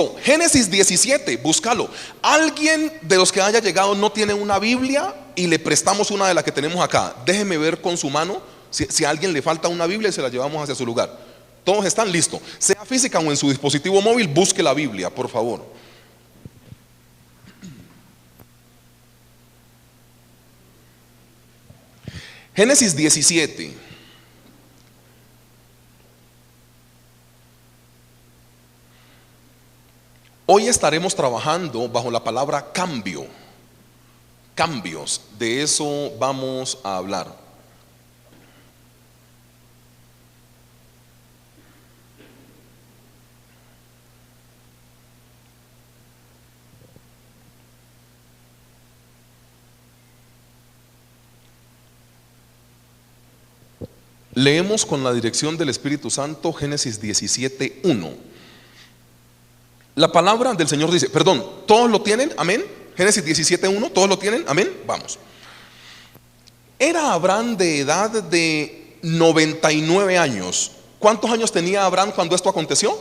Listo, Génesis 17, búscalo. ¿Alguien de los que haya llegado no tiene una Biblia y le prestamos una de las que tenemos acá? Déjeme ver con su mano si a alguien le falta una Biblia y se la llevamos hacia su lugar. Todos están listos. Sea física o en su dispositivo móvil, busque la Biblia, por favor. Génesis 17. Hoy estaremos trabajando bajo la palabra cambio. Cambios, de eso vamos a hablar. Leemos con la dirección del Espíritu Santo Génesis 17:1. La palabra del Señor dice, perdón, ¿todos lo tienen? Amén. Génesis 17:1, ¿todos lo tienen? Amén. Vamos. Era Abraham de edad de 99 años. ¿Cuántos años tenía Abraham cuando esto aconteció?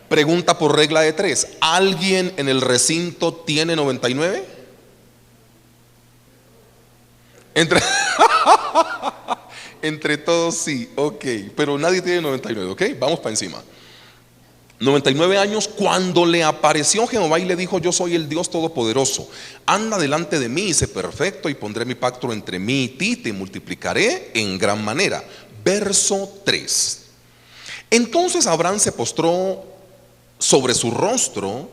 Pregunta por regla de 3. ¿Alguien en el recinto tiene 99? Entre todos sí, ok, pero nadie tiene 99, ok, vamos para encima. 99 años cuando le apareció Jehová y le dijo: yo soy el Dios Todopoderoso, anda delante de mí y sé perfecto, y pondré mi pacto entre mí y ti, te multiplicaré en gran manera. Verso 3. Entonces Abraham se postró sobre su rostro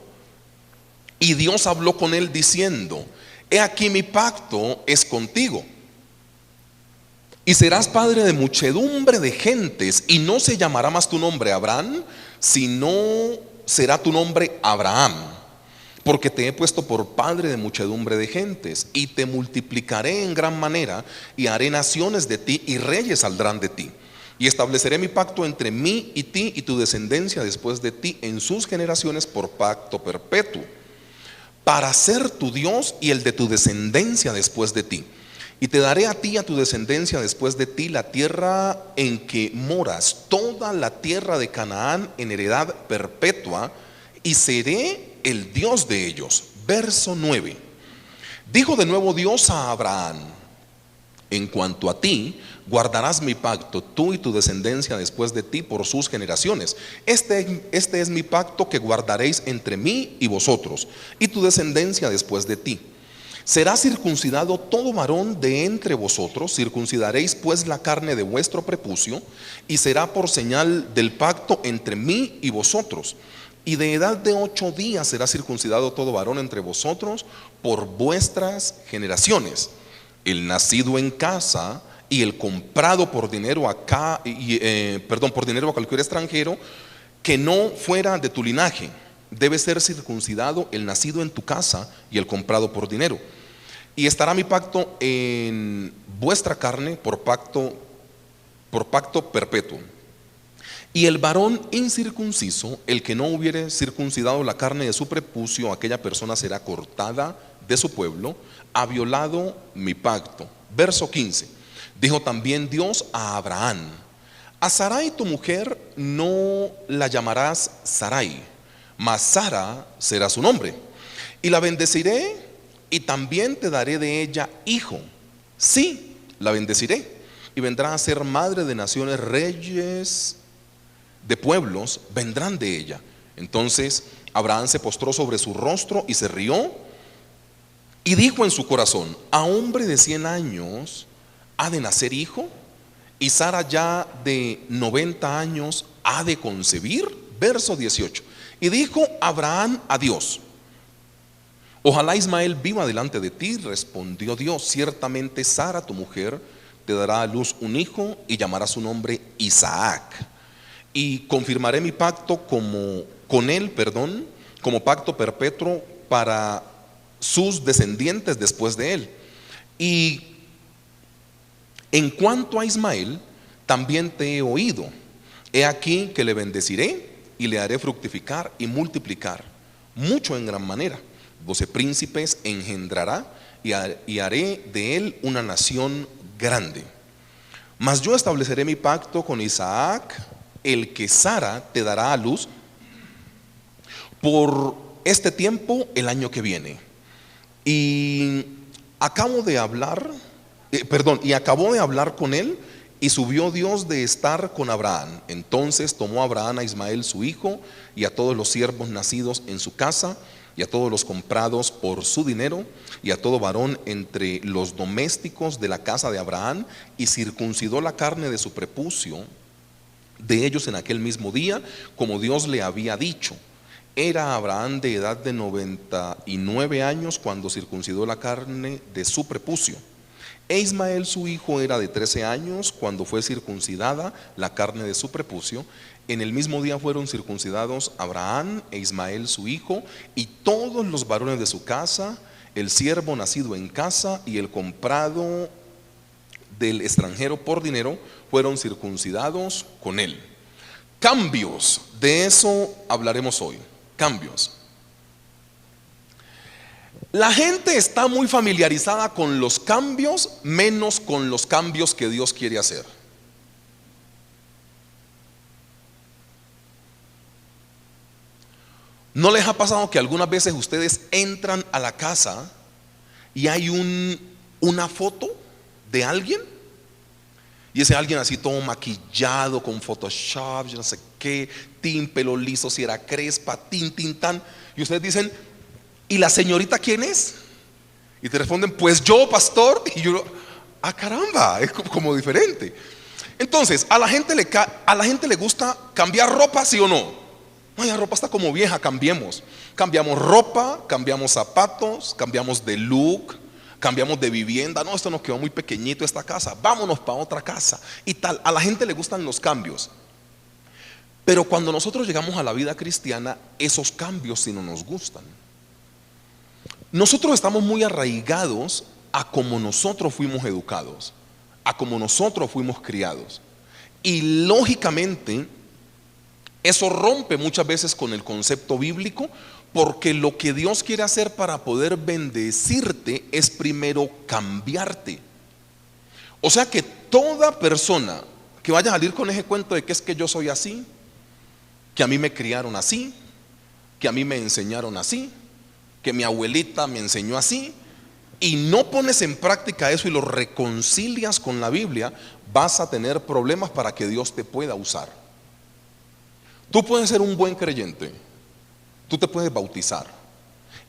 y Dios habló con él diciendo: he aquí mi pacto es contigo, y serás padre de muchedumbre de gentes, y no se llamará más tu nombre Abraham, sino será tu nombre Abraham, porque te he puesto por padre de muchedumbre de gentes, y te multiplicaré en gran manera, y haré naciones de ti, y reyes saldrán de ti. Y estableceré mi pacto entre mí y ti y tu descendencia después de ti en sus generaciones por pacto perpetuo, para ser tu Dios y el de tu descendencia después de ti. Y te daré a ti y a tu descendencia después de ti la tierra en que moras, toda la tierra de Canaán en heredad perpetua, y seré el Dios de ellos. Verso 9. Dijo de nuevo Dios a Abraham: en cuanto a ti, guardarás mi pacto, tú y tu descendencia después de ti por sus generaciones. Este es mi pacto que guardaréis entre mí y vosotros, y tu descendencia después de ti. Será circuncidado todo varón de entre vosotros, circuncidaréis pues la carne de vuestro prepucio, y será por señal del pacto entre mí y vosotros. Y de edad de 8 días será circuncidado todo varón entre vosotros por vuestras generaciones. El nacido en casa y el comprado por dinero por dinero a cualquier extranjero que no fuera de tu linaje, debe ser circuncidado el nacido en tu casa y el comprado por dinero. Y estará mi pacto en vuestra carne por pacto perpetuo. Y el varón incircunciso, el que no hubiere circuncidado la carne de su prepucio, aquella persona será cortada de su pueblo, ha violado mi pacto. Verso 15. Dijo también Dios a Abraham: a Sarai tu mujer no la llamarás Sarai, mas Sara será su nombre, y la bendeciré, y también te daré de ella hijo. Sí, la bendeciré, y vendrá a ser madre de naciones, reyes de pueblos vendrán de ella. Entonces Abraham se postró sobre su rostro y se rió, y dijo en su corazón: a hombre de 100 años ha de nacer hijo, y Sara ya de 90 años ha de concebir. Verso 18. Y dijo Abraham a Dios: ojalá Ismael viva delante de ti. Respondió Dios: ciertamente Sara tu mujer te dará a luz un hijo, y llamará su nombre Isaac, y confirmaré mi pacto con él, como pacto perpetuo para sus descendientes después de él. Y en cuanto a Ismael, también te he oído. He aquí que le bendeciré y le haré fructificar y multiplicar mucho en gran manera. 12 príncipes engendrará, y haré de él una nación grande. Mas yo estableceré mi pacto con Isaac, el que Sara te dará a luz, por este tiempo el año que viene. Y acabo de hablar, y acabó de hablar con él, y subió Dios de estar con Abraham. Entonces tomó Abraham a Ismael su hijo, y a todos los siervos nacidos en su casa, y a todos los comprados por su dinero, y a todo varón entre los domésticos de la casa de Abraham, y circuncidó la carne de su prepucio de ellos en aquel mismo día, como Dios le había dicho. Era Abraham de edad de 99 años cuando circuncidó la carne de su prepucio. E Ismael su hijo era de 13 años cuando fue circuncidada la carne de su prepucio. En el mismo día fueron circuncidados Abraham e Ismael su hijo, y todos los varones de su casa, el siervo nacido en casa y el comprado del extranjero por dinero, fueron circuncidados con él. Cambios, de eso hablaremos hoy. Cambios. La gente está muy familiarizada con los cambios, menos con los cambios que Dios quiere hacer. ¿No les ha pasado que algunas veces ustedes entran a la casa y hay una foto de alguien? Y ese alguien así todo maquillado con Photoshop, yo no sé qué, pelo liso, si era crespa, tan. Y ustedes dicen, ¿y la señorita quién es? Y te responden, pues yo, pastor. Y yo, caramba, es como diferente. Entonces, a la gente le gusta cambiar ropa, ¿sí o no? Ay, la ropa está como vieja, cambiemos. Cambiamos ropa, cambiamos zapatos, cambiamos de look, cambiamos de vivienda. No, esto nos quedó muy pequeñito esta casa, vámonos para otra casa y tal. A la gente le gustan los cambios. Pero cuando nosotros llegamos a la vida cristiana, esos cambios sí no nos gustan. Nosotros estamos muy arraigados a cómo nosotros fuimos educados, a cómo nosotros fuimos criados. Y lógicamente eso rompe muchas veces con el concepto bíblico, porque lo que Dios quiere hacer para poder bendecirte es primero cambiarte. O sea que toda persona que vaya a salir con ese cuento de que es que yo soy así, que a mí me criaron así, que a mí me enseñaron así, que mi abuelita me enseñó así, y no pones en práctica eso y lo reconcilias con la Biblia, vas a tener problemas para que Dios te pueda usar. Tú puedes ser un buen creyente, tú te puedes bautizar,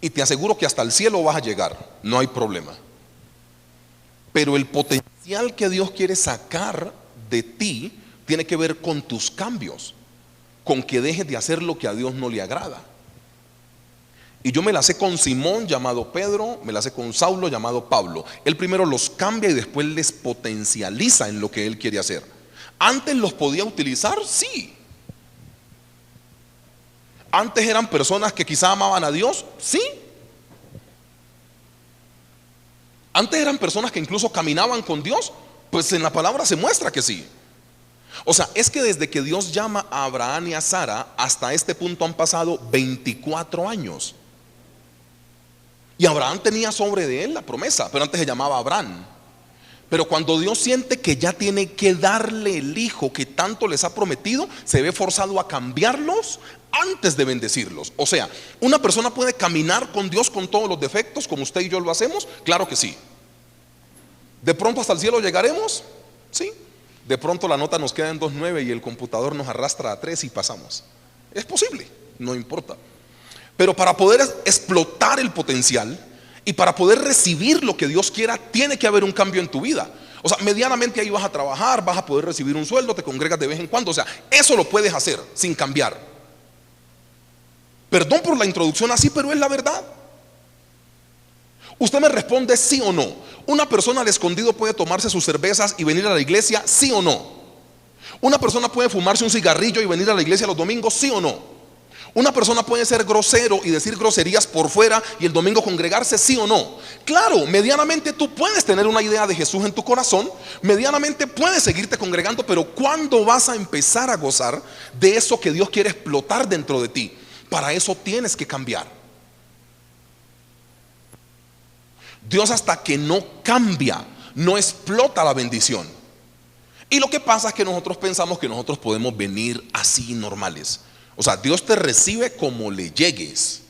y te aseguro que hasta el cielo vas a llegar, no hay problema. Pero el potencial que Dios quiere sacar de ti tiene que ver con tus cambios, con que dejes de hacer lo que a Dios no le agrada. Y yo me la sé con Simón llamado Pedro, me la sé con Saulo llamado Pablo. Él primero los cambia y después les potencializa en lo que él quiere hacer. Antes los podía utilizar, sí. Antes eran personas que quizá amaban a Dios, sí. Antes eran personas que incluso caminaban con Dios, pues en la palabra se muestra que sí. O sea, es que desde que Dios llama a Abraham y a Sara hasta este punto han pasado 24 años. Y Abraham tenía sobre de él la promesa, pero antes se llamaba Abraham. Pero cuando Dios siente que ya tiene que darle el hijo que tanto les ha prometido, se ve forzado a cambiarlos antes de bendecirlos. O sea, ¿una persona puede caminar con Dios con todos los defectos como usted y yo lo hacemos? Claro que sí. ¿De pronto hasta el cielo llegaremos? Sí. De pronto la nota nos queda en 2.9 y el computador nos arrastra a 3 y pasamos. Es posible, no importa. Pero para poder explotar el potencial y para poder recibir lo que Dios quiera, tiene que haber un cambio en tu vida. O sea, medianamente ahí vas a trabajar, vas a poder recibir un sueldo, te congregas de vez en cuando. O sea, eso lo puedes hacer sin cambiar. Perdón por la introducción así, pero es la verdad. Usted me responde sí o no. ¿Una persona al escondido puede tomarse sus cervezas y venir a la iglesia? Sí o no. ¿Una persona puede fumarse un cigarrillo y venir a la iglesia los domingos? Sí o no. ¿Una persona puede ser grosero y decir groserías por fuera y el domingo congregarse? Sí o no. Claro, medianamente tú puedes tener una idea de Jesús en tu corazón, medianamente puedes seguirte congregando, pero ¿cuándo vas a empezar a gozar de eso que Dios quiere explotar dentro de ti? Para eso tienes que cambiar. Dios, hasta que no cambia, no explota la bendición. Y lo que pasa es que nosotros pensamos que nosotros podemos venir así normales. O sea, Dios te recibe como le llegues,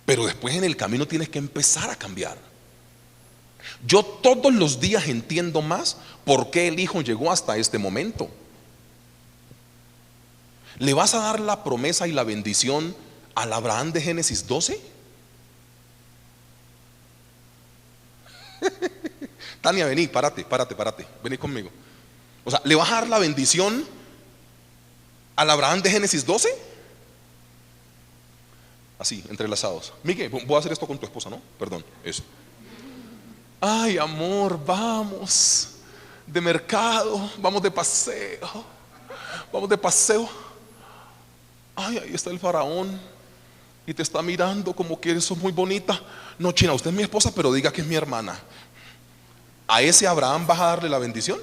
pero después en el camino tienes que empezar a cambiar. Yo todos los días entiendo más por qué el hijo llegó hasta este momento. ¿Le vas a dar la promesa y la bendición al Abraham de Génesis 12? Tania, vení, párate, vení conmigo. O sea, ¿le vas a dar la bendición al Abraham de Génesis 12? Así, entrelazados. Miguel, voy a hacer esto con tu esposa, ¿no? Perdón, eso. Ay, amor, vamos de mercado, vamos de paseo, vamos de paseo. Ay, ahí está el faraón y te está mirando como que sos muy bonita. No, China, usted es mi esposa, pero diga que es mi hermana. ¿A ese Abraham vas a darle la bendición?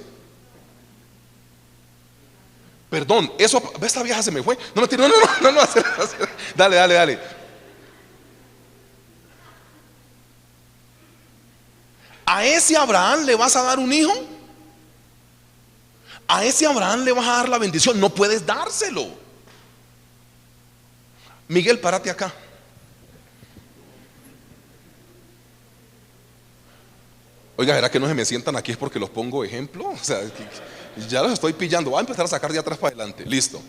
Perdón, eso, esta vieja se me fue. No, no, dale. ¿A ese Abraham le vas a dar un hijo? ¿A ese Abraham le vas a dar la bendición? No puedes dárselo. Miguel, párate acá. Oiga, ¿será que no se me sientan aquí es porque los pongo ejemplo? O sea, ya los estoy pillando. Voy a empezar a sacar de atrás para adelante. Listo.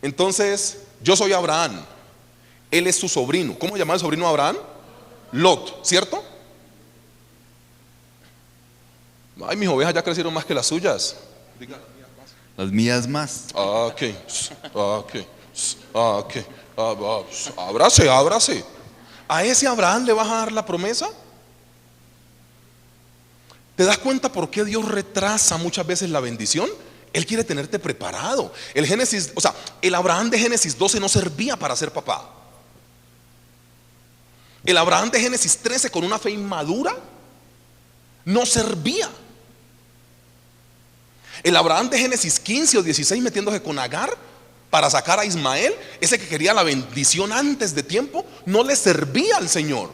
Entonces, yo soy Abraham. Él es su sobrino. ¿Cómo llama el sobrino de Abraham? Lot, ¿cierto? Ay, mis ovejas ya crecieron más que las suyas. Diga. Las mías más. Ok. Ábrase. ¿A ese Abraham le vas a dar la promesa? ¿Te das cuenta por qué Dios retrasa muchas veces la bendición? Él quiere tenerte preparado. El Abraham de Génesis 12 no servía para ser papá. El Abraham de Génesis 13 con una fe inmadura no servía. El Abraham de Génesis 15 o 16 metiéndose con Agar para sacar a Ismael, ese que quería la bendición antes de tiempo, no le servía al Señor.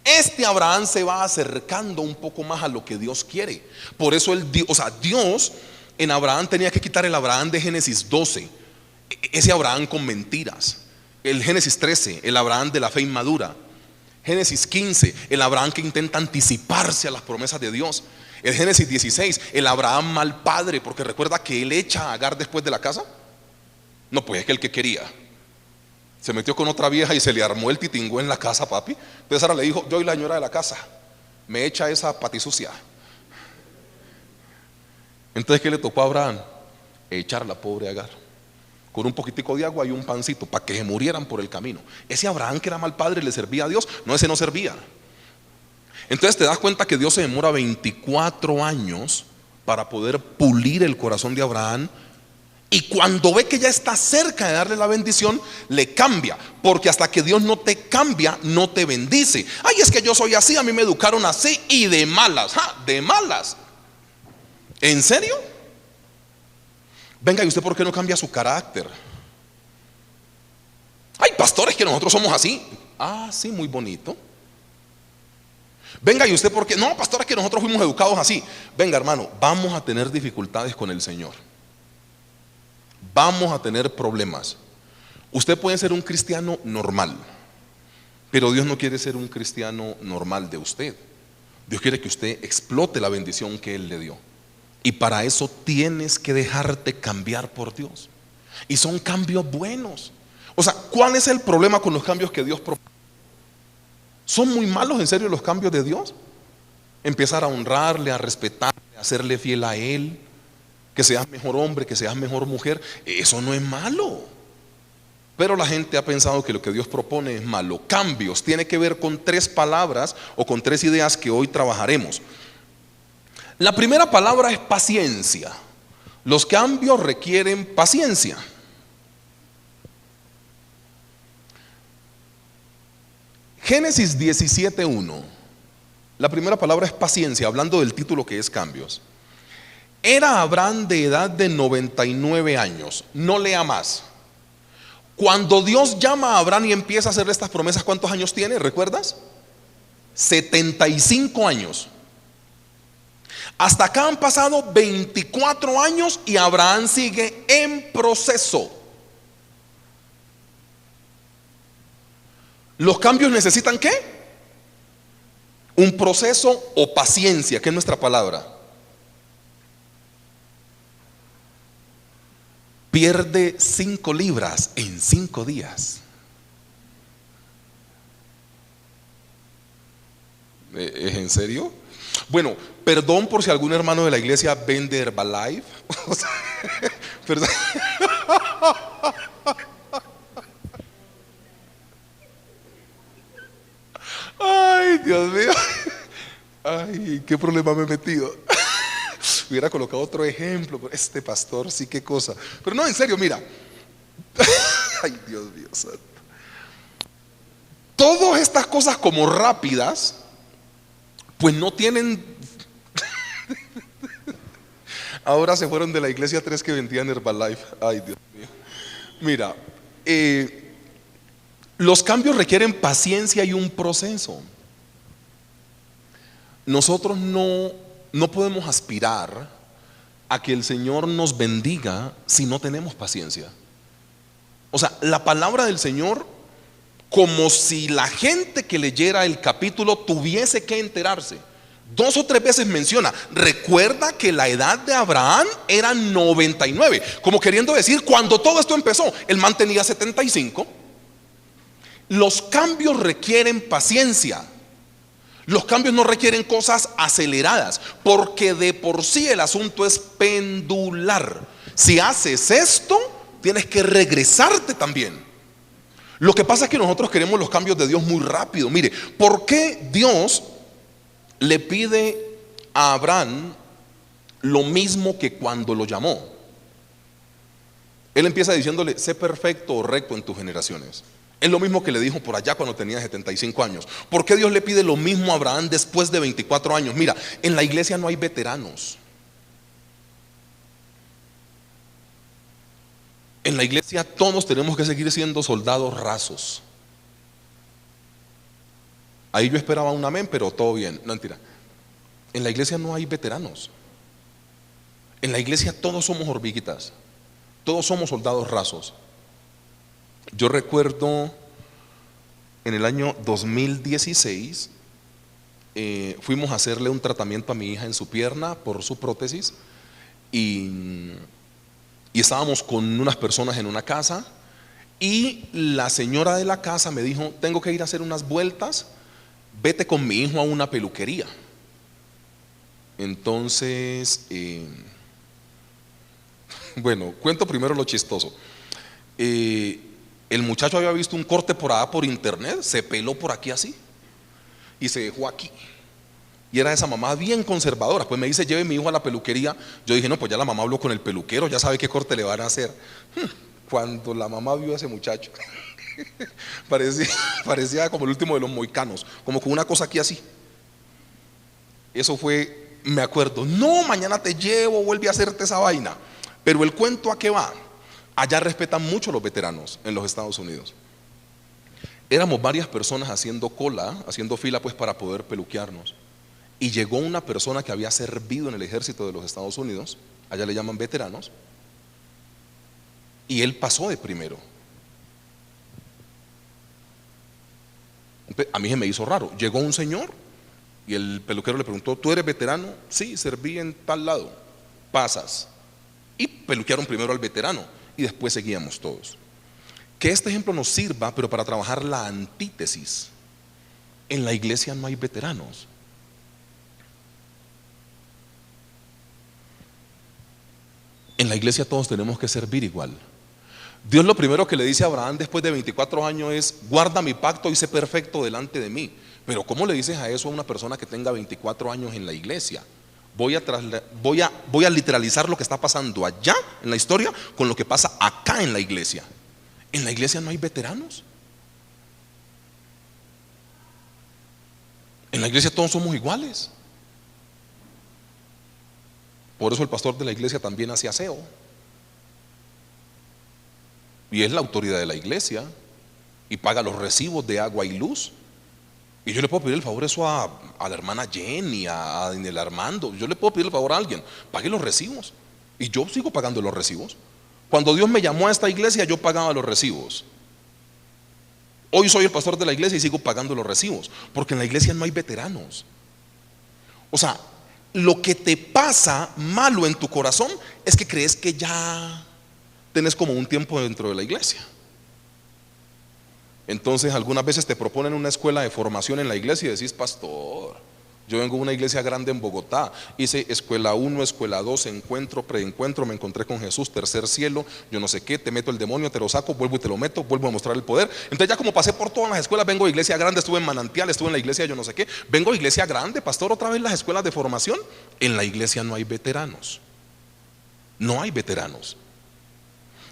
Este Abraham se va acercando un poco más a lo que Dios quiere. Por eso Dios en Abraham tenía que quitar el Abraham de Génesis 12, ese Abraham con mentiras. El Génesis 13, el Abraham de la fe inmadura. Génesis 15, el Abraham que intenta anticiparse a las promesas de Dios. El Génesis 16, el Abraham mal padre, porque recuerda que él echa a Agar después de la casa. No, pues es que el que quería se metió con otra vieja y se le armó el titingüe en la casa, papi. Entonces ahora le dijo: yo y la señora de la casa, me echa esa patisucia. Entonces, ¿qué le tocó a Abraham? Echar a la pobre Agar con un poquitico de agua y un pancito para que se murieran por el camino. Ese Abraham que era mal padre le servía a Dios. No, ese no servía. Entonces te das cuenta que Dios se demora 24 años para poder pulir el corazón de Abraham. Y cuando ve que ya está cerca de darle la bendición, le cambia. Porque hasta que Dios no te cambia, no te bendice. Ay, es que yo soy así, a mí me educaron así y de malas. De malas. ¿En serio? Venga, ¿y usted por qué no cambia su carácter? Ay, pastores, que nosotros somos así. Ah, sí, muy bonito. Venga, ¿y usted por qué? No, pastores, que nosotros fuimos educados así. Venga, hermano, vamos a tener dificultades con el Señor. Vamos a tener problemas. Usted puede ser un cristiano normal, pero Dios no quiere ser un cristiano normal de usted. Dios quiere que usted explote la bendición que Él le dio. Y para eso tienes que dejarte cambiar por Dios. Y son cambios buenos. O sea, ¿cuál es el problema con los cambios que Dios propone? ¿Son muy malos en serio los cambios de Dios? Empezar a honrarle, a respetarle, a serle fiel a Él, que seas mejor hombre, que seas mejor mujer. Eso no es malo. Pero la gente ha pensado que lo que Dios propone es malo. Cambios tiene que ver con 3 palabras o con 3 ideas que hoy trabajaremos. La primera palabra es paciencia. Los cambios requieren paciencia. Génesis 17:1. La primera palabra es paciencia, hablando del título que es cambios. Era Abraham de edad de 99 años. No lea más. Cuando Dios llama a Abraham y empieza a hacerle estas promesas, ¿cuántos años tiene? ¿Recuerdas? 75 años. Hasta acá han pasado 24 años y Abraham sigue en proceso. ¿Los cambios necesitan qué? Un proceso o paciencia, que es nuestra palabra. Pierde 5 libras en 5 días. ¿Es en serio? Bueno, perdón por si algún hermano de la iglesia vende Herbalife. O sea, perdón. Ay, Dios mío. Ay, qué problema me he metido. Hubiera colocado otro ejemplo, pero este pastor sí, qué cosa. Pero no, en serio, mira. Ay, Dios mío santo. Todas estas cosas como rápidas, pues no tienen. Ahora se fueron de la iglesia 3 que vendían Herbalife. Ay, Dios mío. Mira, los cambios requieren paciencia y un proceso. Nosotros no podemos aspirar a que el Señor nos bendiga si no tenemos paciencia. O sea, la palabra del Señor, como si la gente que leyera el capítulo tuviese que enterarse. 2 o 3 veces menciona, recuerda que la edad de Abraham era 99, como queriendo decir, cuando todo esto empezó, el man tenía 75. Los cambios requieren paciencia. Los cambios no requieren cosas aceleradas, porque de por sí el asunto es pendular. Si haces esto, tienes que regresarte también. Lo que pasa es que nosotros queremos los cambios de Dios muy rápido. Mire, ¿por qué Dios le pide a Abraham lo mismo que cuando lo llamó? Él empieza diciéndole, sé perfecto o recto en tus generaciones. Es lo mismo que le dijo por allá cuando tenía 75 años. ¿Por qué Dios le pide lo mismo a Abraham después de 24 años? Mira, en la iglesia no hay veteranos. En la iglesia todos tenemos que seguir siendo soldados rasos. Ahí yo esperaba un amén, pero todo bien. No, mentira. En la iglesia no hay veteranos. En la iglesia todos somos hormiguitas. Todos somos soldados rasos. Yo recuerdo en el año 2016 fuimos a hacerle un tratamiento a mi hija en su pierna por su prótesis y estábamos con unas personas en una casa y la señora de la casa me dijo, tengo que ir a hacer unas vueltas, vete con mi hijo a una peluquería. Entonces, bueno, cuento primero lo chistoso. El muchacho había visto un corte por allá por internet, se peló por aquí así y se dejó aquí. Y era esa mamá bien conservadora. Pues me dice, lleve mi hijo a la peluquería. Yo dije, no, pues ya la mamá habló con el peluquero, ya sabe qué corte le van a hacer. Cuando la mamá vio a ese muchacho, parecía como el último de los mohicanos, como con una cosa aquí así. Eso fue, me acuerdo, no, mañana te llevo, vuelve a hacerte esa vaina. Pero el cuento a qué va. Allá respetan mucho a los veteranos en los Estados Unidos. Éramos varias personas haciendo cola, haciendo fila pues para poder peluquearnos. Y llegó una persona que había servido en el ejército de los Estados Unidos, allá le llaman veteranos, y él pasó de primero. A mí se me hizo raro. Llegó un señor y el peluquero le preguntó, ¿tú eres veterano? Sí, serví en tal lado. Pasas. Y peluquearon primero al veterano y después seguíamos todos. Que este ejemplo nos sirva, pero para trabajar la antítesis. En la iglesia no hay veteranos. En la iglesia todos tenemos que servir igual. Dios lo primero que le dice a Abraham después de 24 años es, guarda mi pacto y sé perfecto delante de mí. Pero ¿cómo le dices a eso a una persona que tenga 24 años en la iglesia? Voy a literalizar lo que está pasando allá en la historia con lo que pasa acá en la iglesia. En la iglesia no hay veteranos. En la iglesia todos somos iguales. Por eso el pastor de la iglesia también hace aseo. Y es la autoridad de la iglesia. Y paga los recibos de agua y luz. Y yo le puedo pedir el favor eso a la hermana Jenny, a Daniel Armando. Yo le puedo pedir el favor a alguien, pague los recibos. Y yo sigo pagando los recibos. Cuando Dios me llamó a esta iglesia, yo pagaba los recibos. Hoy soy el pastor de la iglesia y sigo pagando los recibos, porque en la iglesia no hay veteranos. O sea, lo que te pasa malo en tu corazón es que crees que ya tenés como un tiempo dentro de la iglesia. Entonces algunas veces te proponen una escuela de formación en la iglesia y decís: pastor, yo vengo de una iglesia grande en Bogotá, hice escuela 1, escuela 2, encuentro, preencuentro, me encontré con Jesús, tercer cielo, yo no sé qué, te meto el demonio, te lo saco, vuelvo y te lo meto, vuelvo a mostrar el poder. Entonces ya como pasé por todas las escuelas, vengo de iglesia grande, estuve en Manantial, estuve en la iglesia yo no sé qué, vengo de iglesia grande, pastor, otra vez las escuelas de formación. En la iglesia no hay veteranos, no hay veteranos.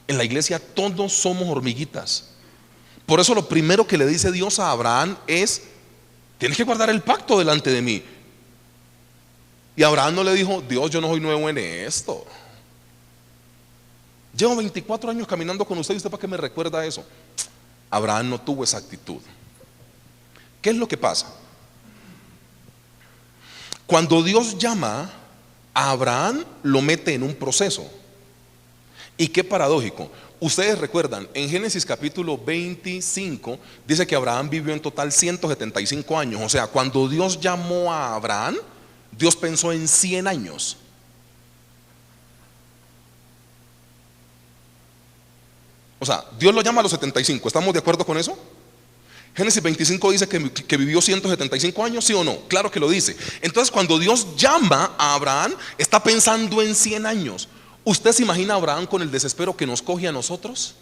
En la iglesia todos somos hormiguitas. Por eso lo primero que le dice Dios a Abraham es: tienes que guardar el pacto delante de mí. Y Abraham no le dijo: Dios, yo no soy nuevo en esto, llevo 24 años caminando con usted, ¿y usted para qué me recuerda eso? Abraham no tuvo esa actitud. ¿Qué es lo que pasa? Cuando Dios llama a Abraham, lo mete en un proceso. Y qué paradójico. Ustedes recuerdan, en Génesis capítulo 25 dice que Abraham vivió en total 175 años. O sea, cuando Dios llamó a Abraham, Dios pensó en 100 años. O sea, Dios lo llama a los 75. ¿Estamos de acuerdo con eso? Génesis 25 dice que vivió 175 años, ¿sí o no? Claro que lo dice. Entonces cuando Dios llama a Abraham, está pensando en 100 años. ¿Usted se imagina a Abraham con el desespero que nos coge a nosotros?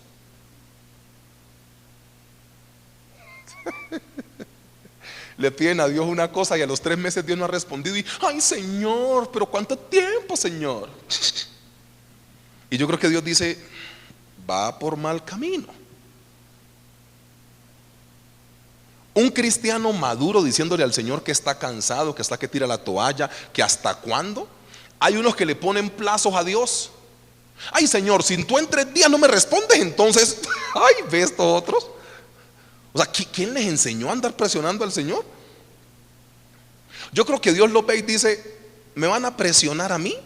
Le piden a Dios una cosa y a los 3 meses Dios no ha respondido y: ay, Señor, pero ¿cuánto tiempo, Señor? Y yo creo que Dios dice: va por mal camino. Un cristiano maduro diciéndole al Señor que está cansado, que está que tira la toalla, que hasta cuándo. Hay unos que le ponen plazos a Dios. Ay, Señor, si tú en 3 días no me respondes, entonces, ay, ve estos otros. O sea, ¿quién les enseñó a andar presionando al Señor? Yo creo que Dios lo ve y dice: ¿me van a presionar a mí?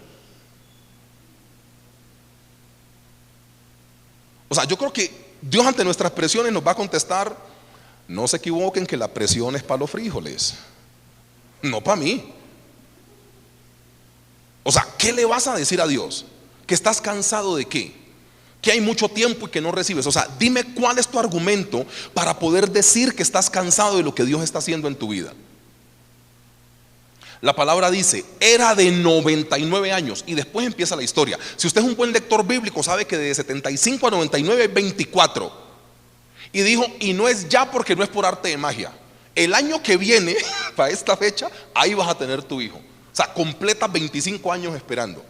O sea, yo creo que Dios ante nuestras presiones nos va a contestar: no se equivoquen que la presión es para los frijoles, no para mí. O sea, ¿qué le vas a decir a Dios? ¿Que estás cansado de qué? Que hay mucho tiempo y que no recibes. O sea, dime cuál es tu argumento para poder decir que estás cansado de lo que Dios está haciendo en tu vida. La palabra dice: era de 99 años. Y después empieza la historia. Si usted es un buen lector bíblico, sabe que de 75 a 99 hay 24. Y dijo: y no es ya, porque no es por arte de magia. El año que viene, para esta fecha, ahí vas a tener tu hijo. O sea, completas 25 años esperando.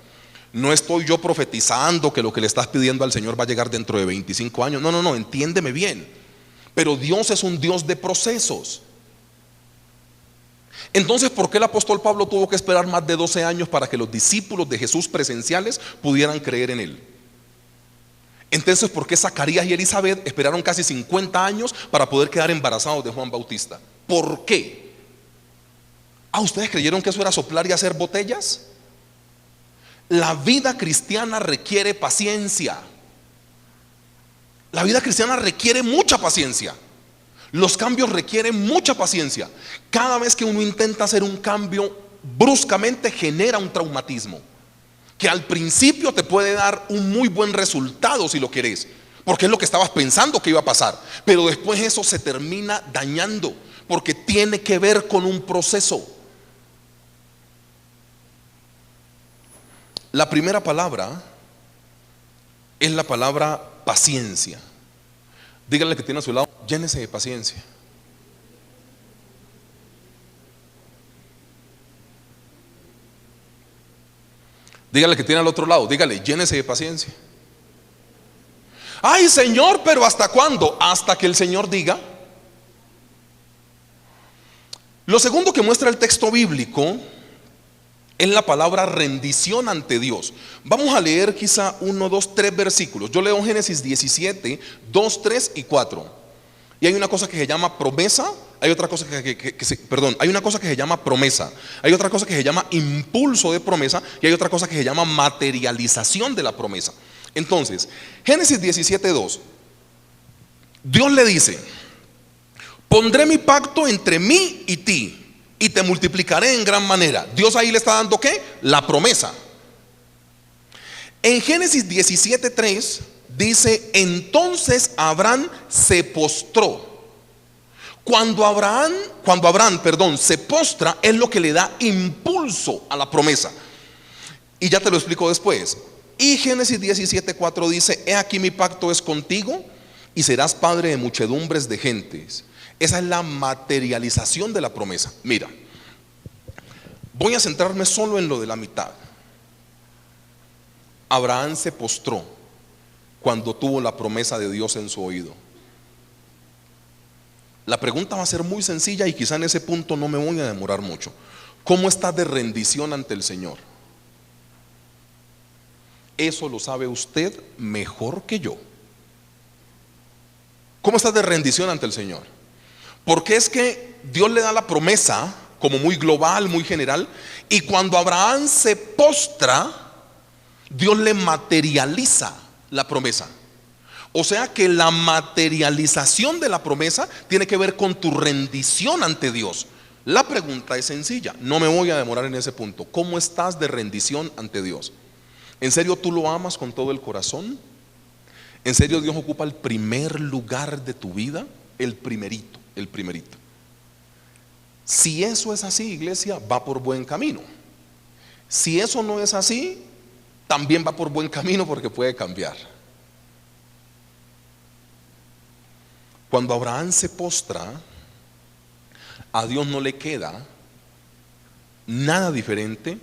No estoy yo profetizando que lo que le estás pidiendo al Señor va a llegar dentro de 25 años. No, no, no, entiéndeme bien. Pero Dios es un Dios de procesos. Entonces, ¿por qué el apóstol Pablo tuvo que esperar más de 12 años para que los discípulos de Jesús presenciales pudieran creer en él? Entonces, ¿por qué Zacarías y Elizabeth esperaron casi 50 años para poder quedar embarazados de Juan Bautista? ¿Por qué? ¿Ustedes creyeron que eso era soplar y hacer botellas? La vida cristiana requiere paciencia. La vida cristiana requiere mucha paciencia. Los cambios requieren mucha paciencia. Cada vez que uno intenta hacer un cambio, bruscamente genera un traumatismo que al principio te puede dar un muy buen resultado si lo querés, porque es lo que estabas pensando que iba a pasar. Pero después eso se termina dañando, porque tiene que ver con un proceso. La primera palabra es la palabra paciencia. Dígale que tiene a su lado: llénese de paciencia. Dígale que tiene al otro lado: dígale: llénese de paciencia. Ay, Señor, pero ¿hasta cuándo? Hasta que el Señor diga. Lo segundo que muestra el texto bíblico es la palabra rendición ante Dios. Vamos a leer quizá 1, 2, 3 versículos. Yo leo Génesis 17, 2, 3 y 4. Y hay una cosa que se llama promesa hay otra cosa hay una cosa que se llama promesa, hay otra cosa que se llama impulso de promesa y hay otra cosa que se llama materialización de la promesa. Entonces, Génesis 17:2, Dios le dice: pondré mi pacto entre mí y ti y te multiplicaré en gran manera. Dios ahí le está dando ¿qué? La promesa. En Génesis 17:3 dice: entonces Abraham se postró. Cuando Abraham se postra, es lo que le da impulso a la promesa. Y ya te lo explico después. Y Génesis 17:4 dice: he aquí mi pacto es contigo y serás padre de muchedumbres de gentes. Esa es la materialización de la promesa. Mira, voy a centrarme solo en lo de la mitad. Abraham se postró cuando tuvo la promesa de Dios en su oído. La pregunta va a ser muy sencilla y quizá en ese punto no me voy a demorar mucho. ¿Cómo estás de rendición ante el Señor? Eso lo sabe usted mejor que yo. ¿Cómo estás de rendición ante el Señor? Porque es que Dios le da la promesa como muy global, muy general, y cuando Abraham se postra, Dios le materializa la promesa. O sea que la materialización de la promesa tiene que ver con tu rendición ante Dios. La pregunta es sencilla, no me voy a demorar en ese punto. ¿Cómo estás de rendición ante Dios? ¿En serio tú lo amas con todo el corazón? ¿En serio Dios ocupa el primer lugar de tu vida? El primerito. Si eso es así, iglesia, va por buen camino. Si eso no es así, también va por buen camino porque puede cambiar. Cuando Abraham se postra, a Dios no le queda nada diferente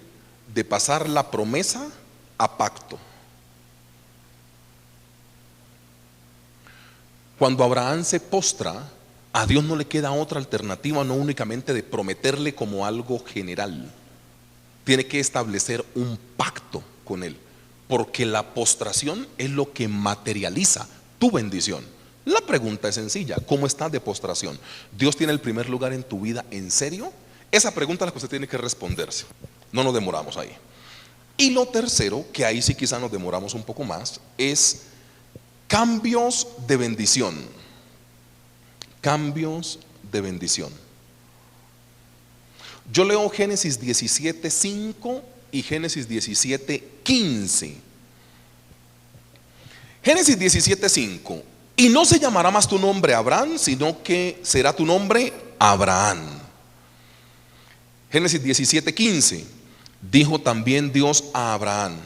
de pasar la promesa a pacto. Cuando Abraham se postra, a Dios no le queda otra alternativa, no únicamente de prometerle como algo general. Tiene que establecer un pacto con Él, porque la postración es lo que materializa tu bendición. La pregunta es sencilla: ¿cómo estás de postración? ¿Dios tiene el primer lugar en tu vida en serio? Esa pregunta es la que usted tiene que responderse. No nos demoramos ahí. Y lo tercero, que ahí sí quizá nos demoramos un poco más, es cambios de bendición. Cambios de bendición. Yo leo Génesis 17:5 y Génesis 17:15. Génesis 17:5: y no se llamará más tu nombre Abraham, sino que será tu nombre Abraham. Génesis 17:15: dijo también Dios a Abraham: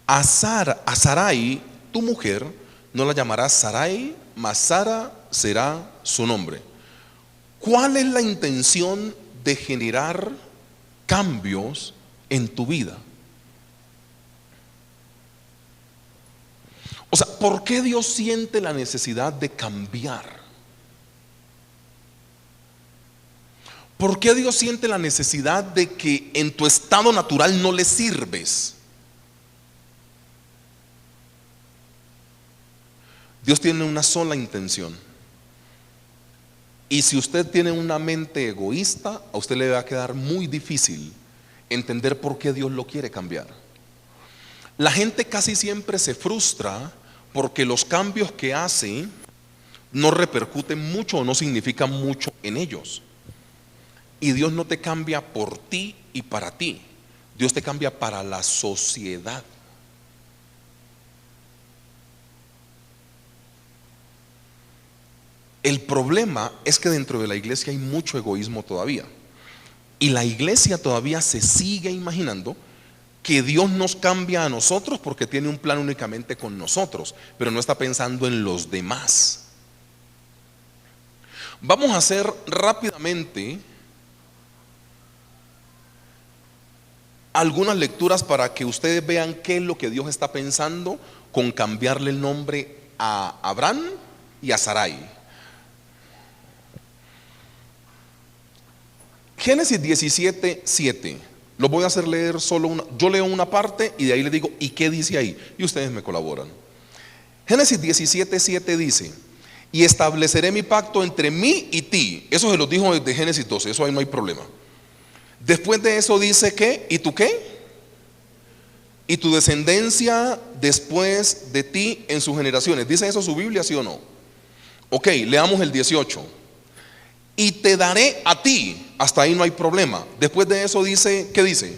a Sarai, tu mujer, no la llamarás Sarai, mas Sara será su nombre. ¿Cuál es la intención de generar cambios en tu vida? O sea, ¿por qué Dios siente la necesidad de cambiar? ¿Por qué Dios siente la necesidad de que en tu estado natural no le sirves? Dios tiene una sola intención. Y si usted tiene una mente egoísta, a usted le va a quedar muy difícil entender por qué Dios lo quiere cambiar. La gente casi siempre se frustra porque los cambios que hace no repercuten mucho o no significan mucho en ellos. Y Dios no te cambia por ti y para ti. Dios te cambia para la sociedad. El problema es que dentro de la iglesia hay mucho egoísmo todavía. Y la iglesia todavía se sigue imaginando que Dios nos cambia a nosotros porque tiene un plan únicamente con nosotros, pero no está pensando en los demás. Vamos a hacer rápidamente algunas lecturas para que ustedes vean qué es lo que Dios está pensando con cambiarle el nombre a Abraham y a Sarai. Génesis 17:7. Lo voy a hacer leer solo una. Yo leo una parte y de ahí le digo ¿y qué dice ahí? Y ustedes me colaboran. Génesis 17:7 dice: y estableceré mi pacto entre mí y ti. Eso se lo dijo desde Génesis 12, eso ahí no hay problema. Después de eso dice que, ¿y tú qué? Y tu descendencia después de ti en sus generaciones. ¿Dice eso su Biblia, sí o no? Ok, leamos el 18. Y te daré a ti. Hasta ahí no hay problema. Después de eso dice, ¿qué dice?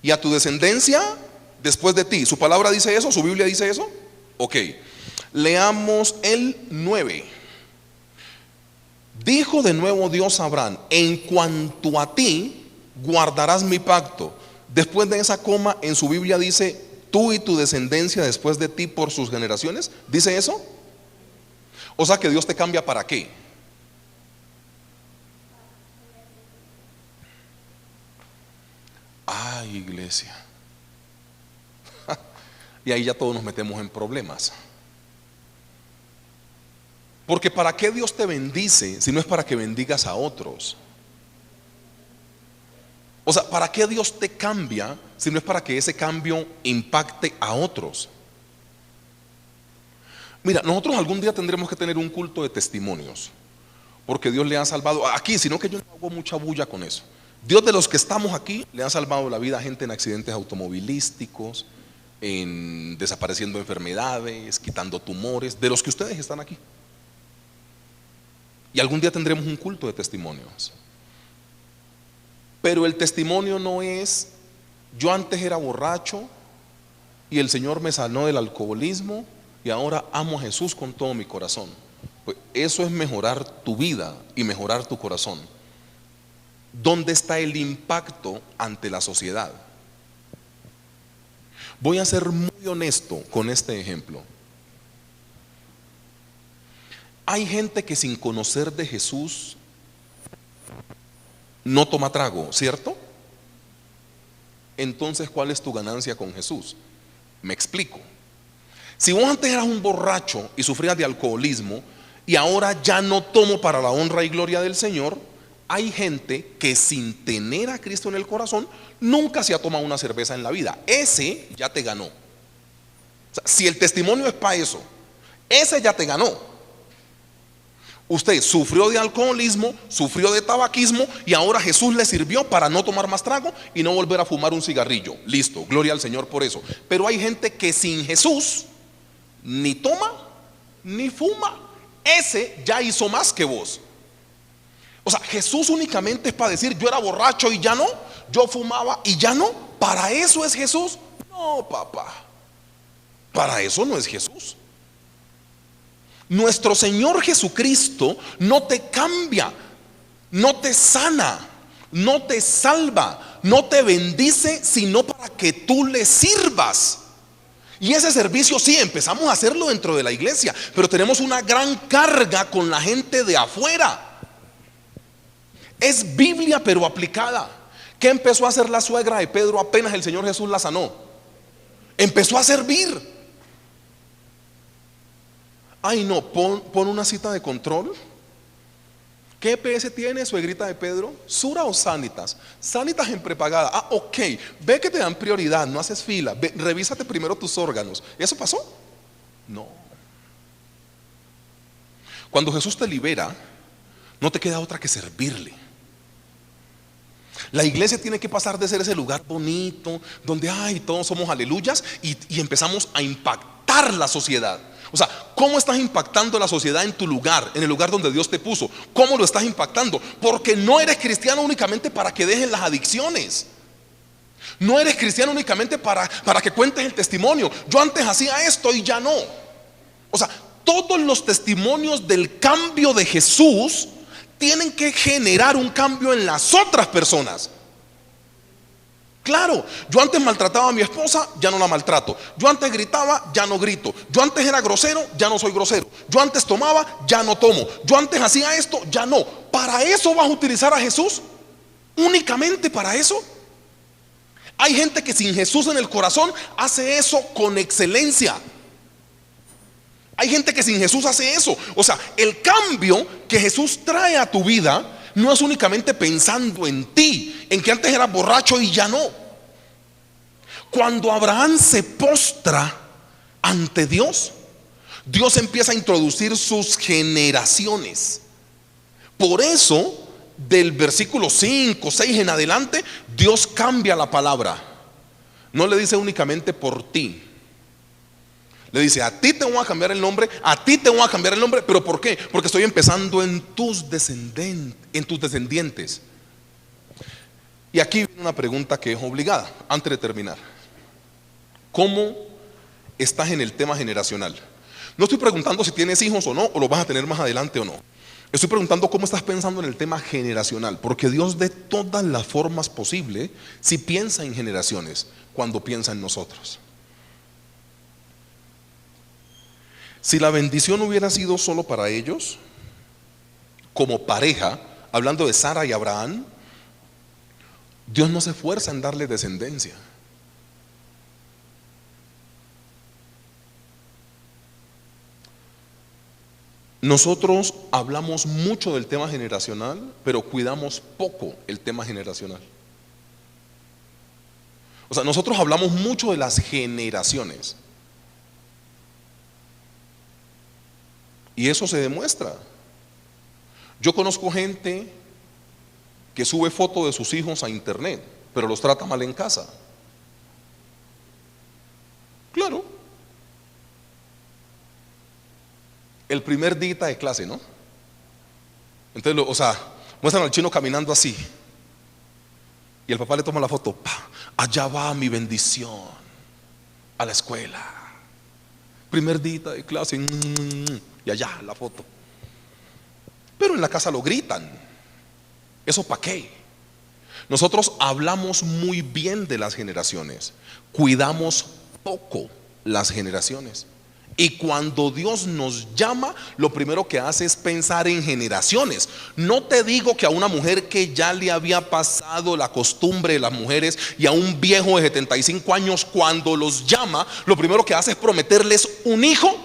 Y a tu descendencia después de ti. ¿Su palabra dice eso? ¿Su Biblia dice eso? Ok, leamos el 9. Dijo de nuevo Dios a Abraham: en cuanto a ti guardarás mi pacto. Después de esa coma en su Biblia dice: tú y tu descendencia después de ti por sus generaciones. ¿Dice eso? O sea que Dios te cambia ¿para qué? Ay, iglesia. Y ahí ya todos nos metemos en problemas. Porque ¿para qué Dios te bendice si no es para que bendigas a otros? O sea, ¿para qué Dios te cambia si no es para que ese cambio impacte a otros? Mira, nosotros algún día tendremos que tener un culto de testimonios, porque Dios le ha salvado aquí, sino que yo no hago mucha bulla con eso. Dios, de los que estamos aquí, le ha salvado la vida a gente en accidentes automovilísticos, en desapareciendo enfermedades, quitando tumores, de los que ustedes están aquí. Y algún día tendremos un culto de testimonios. Pero el testimonio no es: yo antes era borracho y el Señor me sanó del alcoholismo y ahora amo a Jesús con todo mi corazón. Pues eso es mejorar tu vida y mejorar tu corazón. ¿Dónde está el impacto ante la sociedad? Voy a ser muy honesto con este ejemplo. Hay gente que sin conocer de Jesús no toma trago, ¿cierto? Entonces, ¿cuál es tu ganancia con Jesús? Me explico. Si vos antes eras un borracho y sufrías de alcoholismo y ahora ya no tomo para la honra y gloria del Señor, hay gente que sin tener a Cristo en el corazón nunca se ha tomado una cerveza en la vida. Ese ya te ganó. O sea, si el testimonio es para eso, ese ya te ganó. Usted sufrió de alcoholismo, sufrió de tabaquismo y ahora Jesús le sirvió para no tomar más trago y no volver a fumar un cigarrillo. Listo, gloria al Señor por eso. Pero hay gente que sin Jesús ni toma ni fuma. Ese ya hizo más que vos. O sea, Jesús únicamente es para decir: yo era borracho y ya no, yo fumaba y ya no. ¿Para eso es Jesús? No, papá, para eso no es Jesús. Nuestro Señor Jesucristo no te cambia, no te sana, no te salva, no te bendice, sino para que tú le sirvas. Y ese servicio sí, empezamos a hacerlo dentro de la iglesia, pero tenemos una gran carga con la gente de afuera. Es Biblia pero aplicada. ¿Qué empezó a hacer la suegra de Pedro apenas el Señor Jesús la sanó? Empezó a servir. Ay no, pon una cita de control. ¿Qué EPS tiene, suegrita de Pedro? ¿Sura o Sanitas? Sanitas en prepagada. Ah, ok, ve que te dan prioridad, no haces fila. Ve, revísate primero tus órganos. ¿Eso pasó? No. Cuando Jesús te libera, no te queda otra que servirle. La iglesia tiene que pasar de ser ese lugar bonito donde ay, todos somos aleluyas y empezamos a impactar la sociedad. O sea, ¿cómo estás impactando la sociedad en tu lugar, en el lugar donde Dios te puso? ¿Cómo lo estás impactando? Porque no eres cristiano únicamente para que dejen las adicciones. No eres cristiano únicamente para que cuentes el testimonio. Yo antes hacía esto y ya no. O sea, todos los testimonios del cambio de Jesús tienen que generar un cambio en las otras personas. Claro, yo antes maltrataba a mi esposa, ya no la maltrato. Yo antes gritaba, ya no grito. Yo antes era grosero, ya no soy grosero. Yo antes tomaba, ya no tomo. Yo antes hacía esto, ya no. ¿Para eso vas a utilizar a Jesús? ¿Únicamente para eso? Hay gente que sin Jesús en el corazón hace eso con excelencia. Hay gente que sin Jesús hace eso. O sea, el cambio que Jesús trae a tu vida no es únicamente pensando en ti, en que antes eras borracho y ya no. Cuando Abraham se postra ante Dios, Dios empieza a introducir sus generaciones. Por eso, del versículo 5, 6 en adelante, Dios cambia la palabra. No le dice únicamente por ti. Le dice, a ti te voy a cambiar el nombre, a ti te voy a cambiar el nombre. ¿Pero por qué? Porque estoy empezando en tus descendientes. Y aquí viene una pregunta que es obligada, antes de terminar. ¿Cómo estás en el tema generacional? No estoy preguntando si tienes hijos o no, o los vas a tener más adelante o no. Estoy preguntando cómo estás pensando en el tema generacional, porque Dios de todas las formas posibles, si piensa en generaciones, cuando piensa en nosotros. Si la bendición hubiera sido solo para ellos, como pareja, hablando de Sara y Abraham, Dios no se esfuerza en darle descendencia. Nosotros hablamos mucho del tema generacional, pero cuidamos poco el tema generacional. O sea, nosotros hablamos mucho de las generaciones. Y eso se demuestra. Yo conozco gente que sube fotos de sus hijos a internet, pero los trata mal en casa. Claro. El primer día de clase, ¿no? Entonces, muestran al chino caminando así. Y el papá le toma la foto. ¡Pah! Allá va mi bendición a la escuela. Primer día de clase. Y allá la foto. Pero en la casa lo gritan. ¿Eso para qué? Nosotros hablamos muy bien de las generaciones, cuidamos poco las generaciones. Y cuando Dios nos llama, lo primero que hace es pensar en generaciones. No te digo que a una mujer que ya le había pasado la costumbre de las mujeres y a un viejo de 75 años, cuando los llama, lo primero que hace es prometerles un hijo.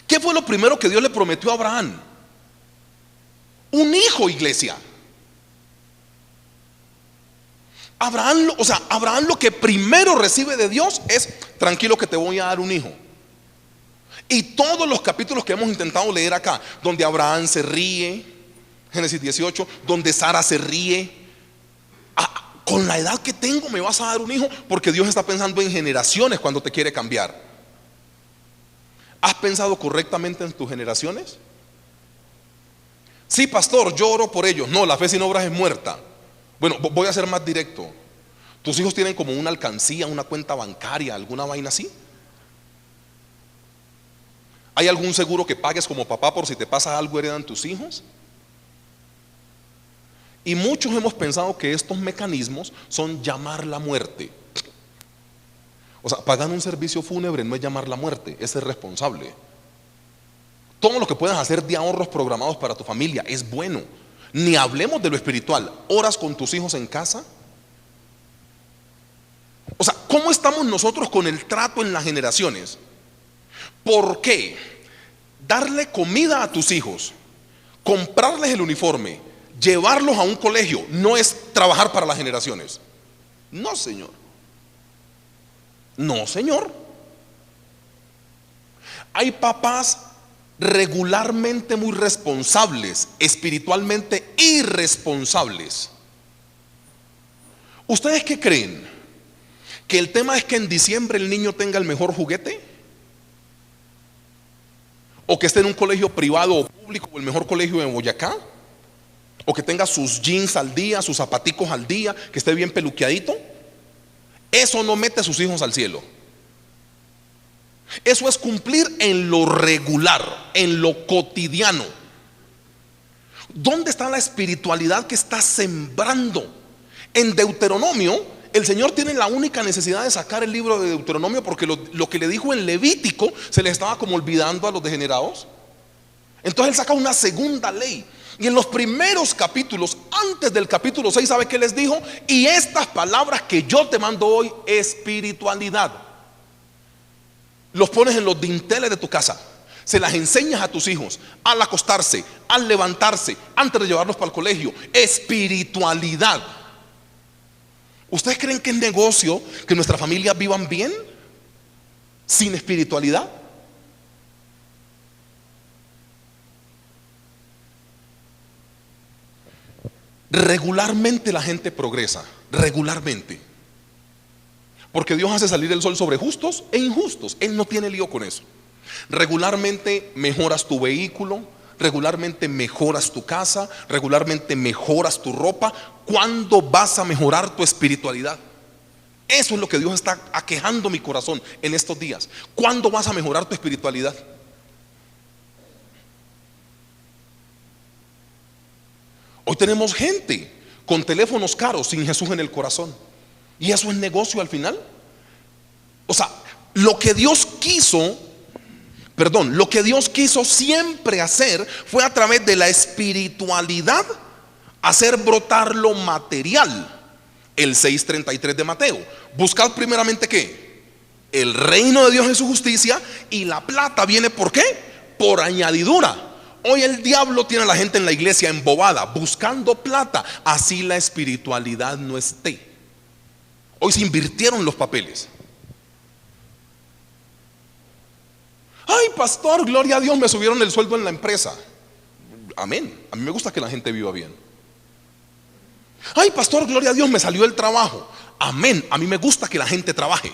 ¿Qué fue lo primero que Dios le prometió a Abraham? Un hijo, iglesia. Abraham lo que primero recibe de Dios es: tranquilo que te voy a dar un hijo. Y todos los capítulos que hemos intentado leer acá, donde Abraham se ríe, Génesis 18, donde Sara se ríe, con la edad que tengo me vas a dar un hijo, porque Dios está pensando en generaciones cuando te quiere cambiar. ¿Has pensado correctamente en tus generaciones? Sí, pastor, yo oro por ellos. No, la fe sin obras es muerta. Bueno, voy a ser más directo. ¿Tus hijos tienen como una alcancía, una cuenta bancaria, alguna vaina así? ¿Hay algún seguro que pagues como papá por si te pasa algo, heredan tus hijos? Y muchos hemos pensado que estos mecanismos son llamar la muerte. O sea, pagar un servicio fúnebre no es llamar la muerte, es ser responsable. Todo lo que puedas hacer de ahorros programados para tu familia es bueno. Ni hablemos de lo espiritual. ¿Oras con tus hijos en casa? O sea, ¿cómo estamos nosotros con el trato en las generaciones? ¿Por qué darle comida a tus hijos, comprarles el uniforme, llevarlos a un colegio no es trabajar para las generaciones? No, señor. No, señor. Hay papás regularmente muy responsables, espiritualmente irresponsables. ¿Ustedes qué creen? ¿Que el tema es que en diciembre el niño tenga el mejor juguete? ¿O que esté en un colegio privado o público o el mejor colegio de Boyacá? ¿O que tenga sus jeans al día, sus zapaticos al día, que esté bien peluqueadito? Eso no mete a sus hijos al cielo. Eso es cumplir en lo regular, en lo cotidiano. ¿Dónde está la espiritualidad que está sembrando? En Deuteronomio, el Señor tiene la única necesidad de sacar el libro de Deuteronomio, porque lo que le dijo en Levítico se le estaba como olvidando a los degenerados. Entonces Él saca una segunda ley. Y en los primeros capítulos, antes del capítulo 6, ¿sabe qué les dijo? Y estas palabras que yo te mando hoy, espiritualidad, los pones en los dinteles de tu casa, se las enseñas a tus hijos al acostarse, al levantarse, antes de llevarlos para el colegio. Espiritualidad. ¿Ustedes creen que es negocio que nuestras familias vivan bien? sin espiritualidad. Regularmente la gente progresa, regularmente. Porque Dios hace salir el sol sobre justos e injustos. Él no tiene lío con eso. Regularmente mejoras tu vehículo, regularmente mejoras tu casa, regularmente mejoras tu ropa. ¿Cuándo vas a mejorar tu espiritualidad? Eso es lo que Dios está aquejando mi corazón en estos días. ¿Cuándo vas a mejorar tu espiritualidad? Hoy tenemos gente con teléfonos caros sin Jesús en el corazón. ¿Y eso es negocio al final? O sea, lo que Dios quiso siempre hacer fue a través de la espiritualidad hacer brotar lo material. El 6:33 de Mateo. Buscad primeramente ¿qué? El reino de Dios en su justicia, y la plata viene ¿por qué? Por añadidura. Hoy el diablo tiene a la gente en la iglesia embobada, buscando plata. Así la espiritualidad no esté. Hoy se invirtieron los papeles. Ay, pastor, gloria a Dios, me subieron el sueldo en la empresa. Amén. A mí me gusta que la gente viva bien. Ay, pastor, gloria a Dios, me salió el trabajo. Amén. A mí me gusta que la gente trabaje.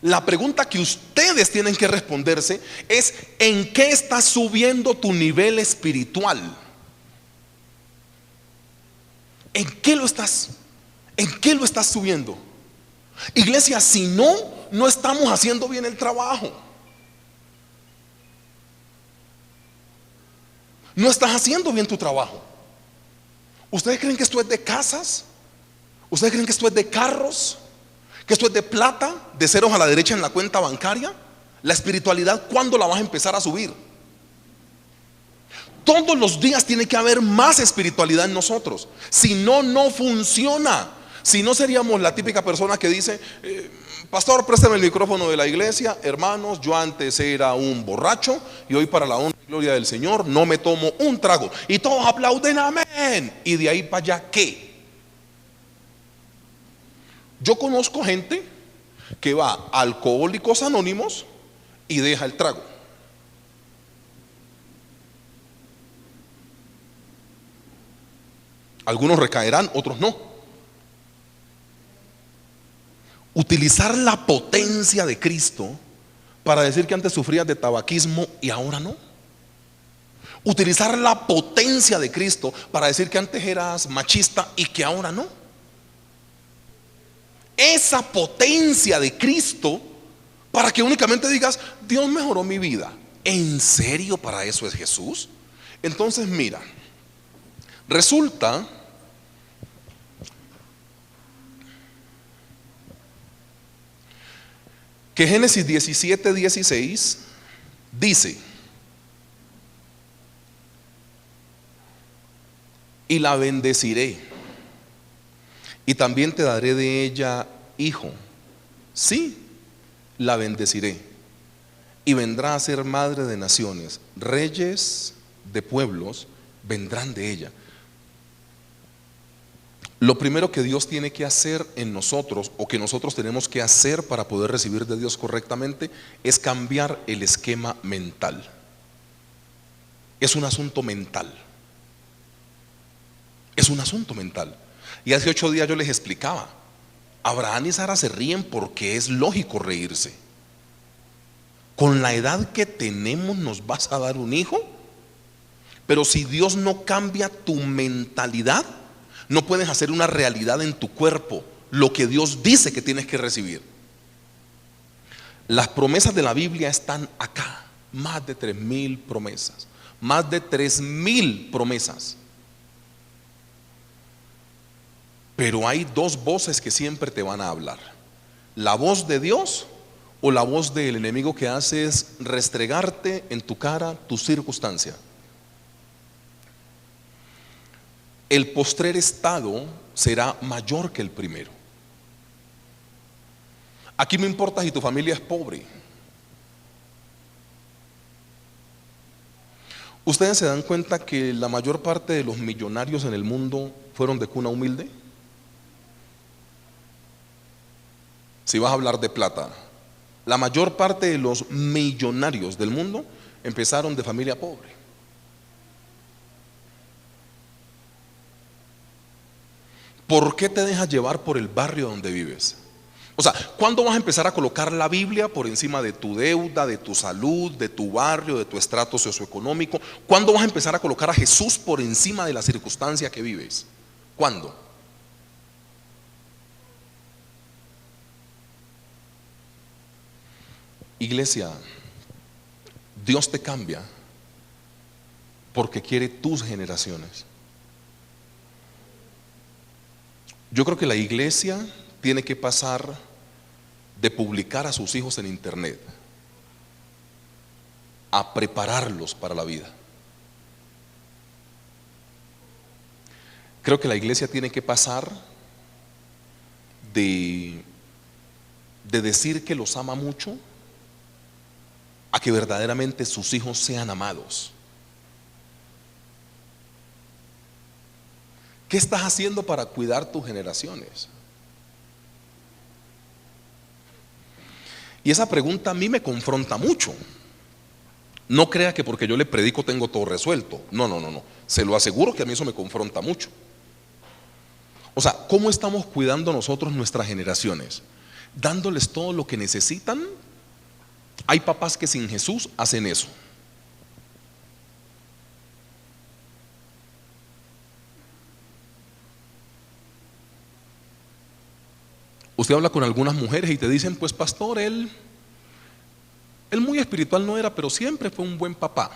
La pregunta que ustedes tienen que responderse es: ¿en qué estás subiendo tu nivel espiritual? ¿En qué lo estás subiendo? Iglesia, si no estamos haciendo bien el trabajo. No estás haciendo bien tu trabajo. ¿Ustedes creen que esto es de casas? ¿Ustedes creen que esto es de carros? ¿Que esto es de plata, de ceros a la derecha en la cuenta bancaria? La espiritualidad, ¿cuándo la vas a empezar a subir? Todos los días tiene que haber más espiritualidad en nosotros. Si no, no funciona. Si no, seríamos la típica persona que dice: pastor, préstame el micrófono de la iglesia. Hermanos, yo antes era un borracho y hoy, para la honra y gloria del Señor, no me tomo un trago. Y todos aplauden, amén. Y de ahí para allá, ¿qué? Yo conozco gente que va a Alcohólicos Anónimos y deja el trago. Algunos recaerán, otros no. Utilizar la potencia de Cristo para decir que antes sufrías de tabaquismo y ahora no. Utilizar la potencia de Cristo para decir que antes eras machista y que ahora no. Esa potencia de Cristo para que únicamente digas: Dios mejoró mi vida. ¿En serio para eso es Jesús? Entonces mira, resulta que Génesis 17:16 dice: y la bendeciré, y también te daré de ella hijo. Sí, la bendeciré, y vendrá a ser madre de naciones, reyes de pueblos vendrán de ella. Lo primero que Dios tiene que hacer en nosotros, o que nosotros tenemos que hacer para poder recibir de Dios correctamente, es cambiar el esquema mental. Es un asunto mental. Es un asunto mental. Y hace 8 días yo les explicaba: Abraham y Sara se ríen porque es lógico reírse. Con la edad que tenemos, ¿nos vas a dar un hijo? Pero si Dios no cambia tu mentalidad, no puedes hacer una realidad en tu cuerpo lo que Dios dice que tienes que recibir. Las promesas de la Biblia están acá. Más de 3,000 promesas. Más de 3,000 promesas. Pero hay dos voces que siempre te van a hablar: la voz de Dios o la voz del enemigo, que hace es restregarte en tu cara tu circunstancia. El postrer estado será mayor que el primero. Aquí no importa si tu familia es pobre. ¿Ustedes se dan cuenta que la mayor parte de los millonarios en el mundo fueron de cuna humilde? Si vas a hablar de plata, La mayor parte de los millonarios del mundo empezaron de familia pobre. ¿Por qué te dejas llevar por el barrio donde vives? O sea, ¿cuándo vas a empezar a colocar la Biblia por encima de tu deuda, de tu salud, de tu barrio, de tu estrato socioeconómico? ¿Cuándo vas a empezar a colocar a Jesús por encima de la circunstancia que vives? ¿Cuándo? Iglesia, Dios te cambia porque quiere tus generaciones. Yo creo que la iglesia tiene que pasar de publicar a sus hijos en internet a prepararlos para la vida. Creo que la iglesia tiene que pasar de decir que los ama mucho a que verdaderamente sus hijos sean amados. ¿Qué estás haciendo para cuidar tus generaciones? Y esa pregunta a mí me confronta mucho. No crea que porque yo le predico tengo todo resuelto. No. Se lo aseguro que a mí eso me confronta mucho. O sea, ¿cómo estamos cuidando nosotros nuestras generaciones? ¿Dándoles todo lo que necesitan? Hay papás que sin Jesús hacen eso. Usted habla con algunas mujeres y te dicen, pues pastor, él muy espiritual no era, pero siempre fue un buen papá.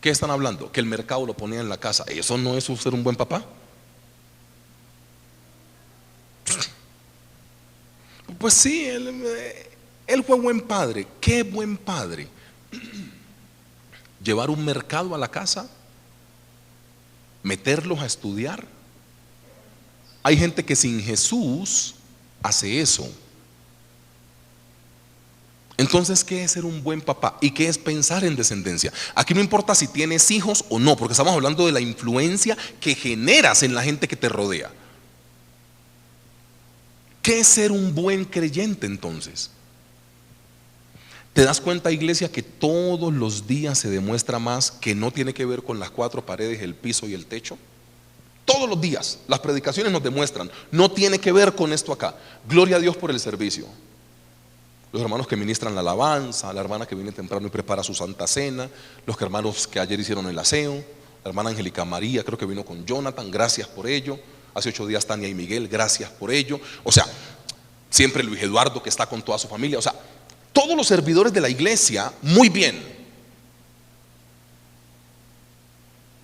¿Qué están hablando? Que el mercado lo ponía en la casa. ¿Eso no es ser un buen papá? Pues sí, él fue buen padre. ¿Qué buen padre? Llevar un mercado a la casa, meterlos a estudiar. Hay gente que sin Jesús hace eso. Entonces, ¿qué es ser un buen papá? ¿Y qué es pensar en descendencia? Aquí no importa si tienes hijos o no, porque estamos hablando de la influencia que generas en la gente que te rodea. ¿Qué es ser un buen creyente entonces? ¿Te das cuenta, iglesia, que todos los días se demuestra más que no tiene que ver con las cuatro paredes, el piso y el techo? Todos los días las predicaciones nos demuestran, no tiene que ver con esto acá. Gloria a Dios por el servicio. Los hermanos que ministran la alabanza, la hermana que viene temprano y prepara su santa cena, los hermanos que ayer hicieron el aseo, la hermana Angélica María, creo que vino con Jonathan, gracias por ello. Hace 8 días Tania y Miguel, gracias por ello. O sea, siempre Luis Eduardo que está con toda su familia. O sea, todos los servidores de la iglesia, muy bien.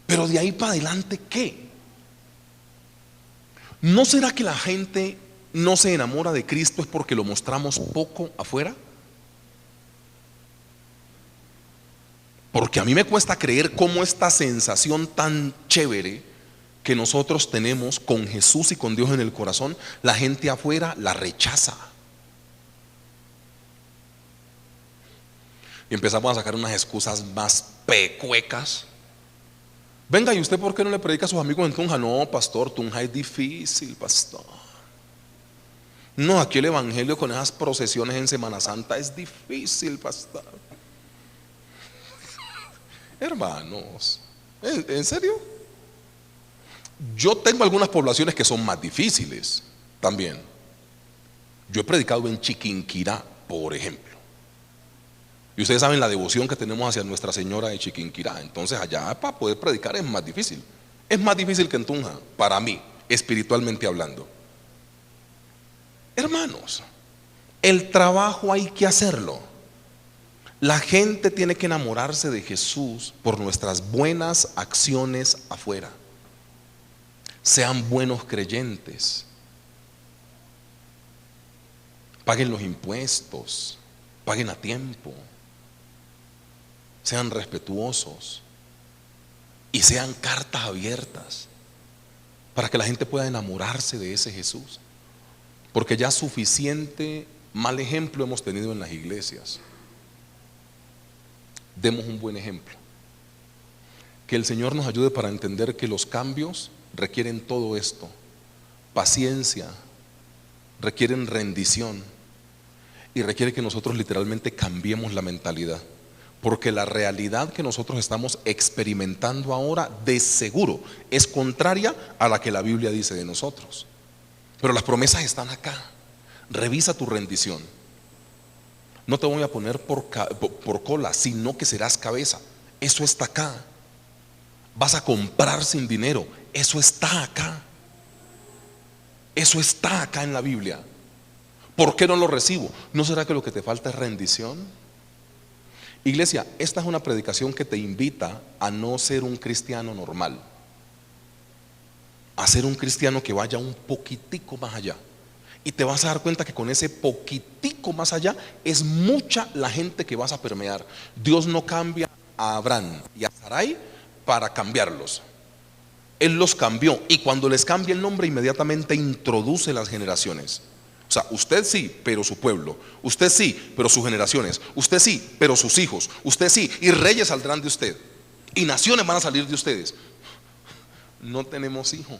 Pero de ahí para adelante, ¿qué? ¿No será que la gente no se enamora de Cristo es porque lo mostramos poco afuera? Porque a mí me cuesta creer cómo esta sensación tan chévere que nosotros tenemos con Jesús y con Dios en el corazón, la gente afuera la rechaza. Y empezamos a sacar unas excusas más pecuecas. Venga, ¿y usted por qué no le predica a sus amigos en Tunja? No, pastor, Tunja es difícil, pastor. No, aquí el evangelio con esas procesiones en Semana Santa es difícil, pastor. Hermanos, ¿en serio? Yo tengo algunas poblaciones que son más difíciles también. Yo he predicado en Chiquinquirá, por ejemplo. Y ustedes saben la devoción que tenemos hacia Nuestra Señora de Chiquinquirá. Entonces allá para poder predicar es más difícil. Es más difícil que en Tunja, para mí, espiritualmente hablando. Hermanos, el trabajo hay que hacerlo. La gente tiene que enamorarse de Jesús por nuestras buenas acciones afuera. Sean buenos creyentes. Paguen los impuestos. Paguen a tiempo. Sean respetuosos. Y sean cartas abiertas para que la gente pueda enamorarse de ese Jesús. Porque ya suficiente mal ejemplo hemos tenido en las iglesias. Demos un buen ejemplo. Que el Señor nos ayude para entender que los cambios requieren todo esto: paciencia, requieren rendición. Y requiere que nosotros literalmente cambiemos la mentalidad. Porque la realidad que nosotros estamos experimentando ahora de seguro es contraria a la que la Biblia dice de nosotros. Pero las promesas están acá. Revisa tu rendición. No te voy a poner por cola, sino que serás cabeza. Eso está acá. Vas a comprar sin dinero. Eso está acá. Eso está acá en la Biblia. ¿Por qué no lo recibo? ¿No será que lo que te falta es rendición? Iglesia, esta es una predicación que te invita a no ser un cristiano normal, a ser un cristiano que vaya un poquitico más allá. Y te vas a dar cuenta que con ese poquitico más allá es mucha la gente que vas a permear. Dios no cambia a Abraham y a Sarai para cambiarlos. Él los cambió, y cuando les cambia el nombre inmediatamente introduce las generaciones. O sea, usted sí, pero su pueblo. Usted sí, pero sus generaciones. Usted sí, pero sus hijos. Usted sí, y reyes saldrán de usted. Y naciones van a salir de ustedes. No tenemos hijo.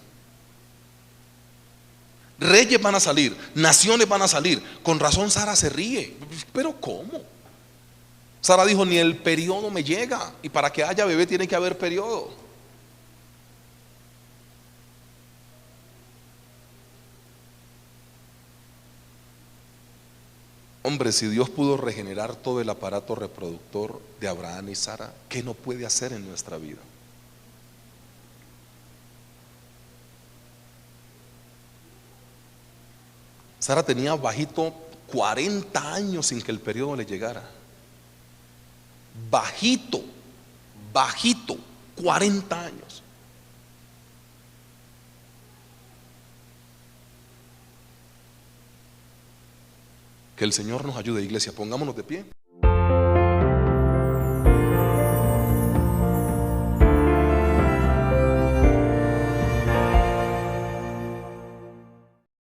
Reyes van a salir, naciones van a salir. Con razón Sara se ríe. ¿Pero cómo? Sara dijo, ni el periodo me llega. Y para que haya bebé tiene que haber periodo. Hombre, si Dios pudo regenerar todo el aparato reproductor de Abraham y Sara, ¿qué no puede hacer en nuestra vida? Sara tenía bajito 40 años sin que el periodo le llegara. Bajito, bajito, 40 años. Que el Señor nos ayude, iglesia. Pongámonos de pie.